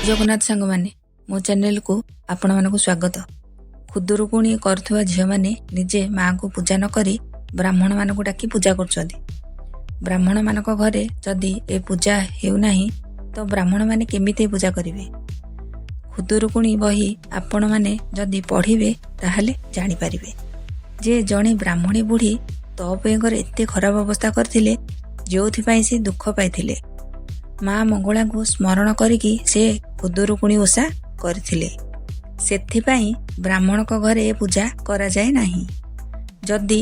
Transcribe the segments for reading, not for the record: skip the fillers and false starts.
जगन्नाथ सांग माने मो चैनल को आपण मानक स्वागत। खुदुरुकुणी करुवा झील मैंने निजे माँ को पूजा न करी ब्राह्मण मानक डाकी पूजा कर ब्राह्मण मानक घरे जदि ए पूजा हेउना तो ब्राह्मण माने केमिते पूजा करिवे। खुदुरुकुणी बही आपण माने जदि पढ़िबे ताहले जानि पारिबे जे जणे ब्राह्मणी बुढ़ी तपेगर एते खराब अवस्था करथिले जोथिपाई से दुख पाइथिले। माँ मंगला को स्मरण करिकी से खुदुरुकुणी ओषा करथिले। सेथिपाई ब्राह्मण को घरे पूजा करा जाए नाही। जदि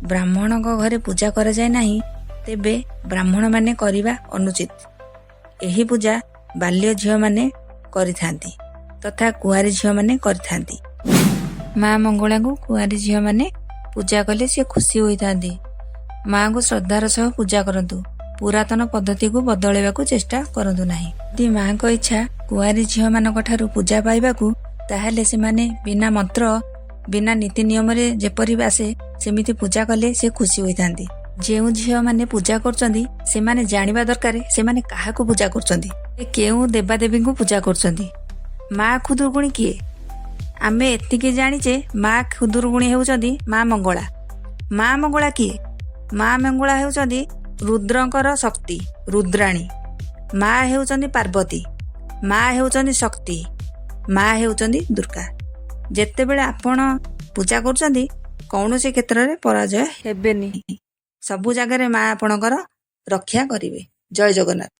ब्राह्मण को घरे पूजा करा जाए नाही तेबे ब्राह्मण माने करिबा अनुचित। एही पूजा बाल्य झियो माने करिथांती तथा कुआरी झियो माने करिथांती। माँ मंगला को कुआरी झियो माने पूजा कले से खुशी होइथांती। माँ को श्रद्धार सह पूजा करंतु, पुरातन पद्धति को बदलैबा को चेष्टा करंतु नाही। यदि माँ को इच्छा कुआरी झियो मानक ठारू पूजा पाइबाकू ताहाले से माने बिना मंत्र बिना नीति नियम रे जेपरि आसे सेमिति पूजा कले से खुशी होइथांती। जेउ झियो माने पूजा करचंदी से माने जानिबा दरकार से माने काहाको पूजा करचंदी, केउ देवादेवी को पूजा करचंदी। माँ खुदुरुकुणी किए आमे एतिके जानिचे। माँ खुदुरुकुणी हेउचंदी माँ मंगला। माँ मंगला किए? माँ मंगला हेउचंदी रुद्रंकर शक्ति रुद्राणी। माँ हेउचंदी पार्वती। माँ हेउचंदी शक्ति। माँ हेउचंदी दुर्गा। जेतेबेले आपण पूजा करचंदी कौनसी क्षेत्र रे पराजय हेबेनी। सबु जगह रे माँ आपणकर रक्षा करिवे। जय जगन्नाथ।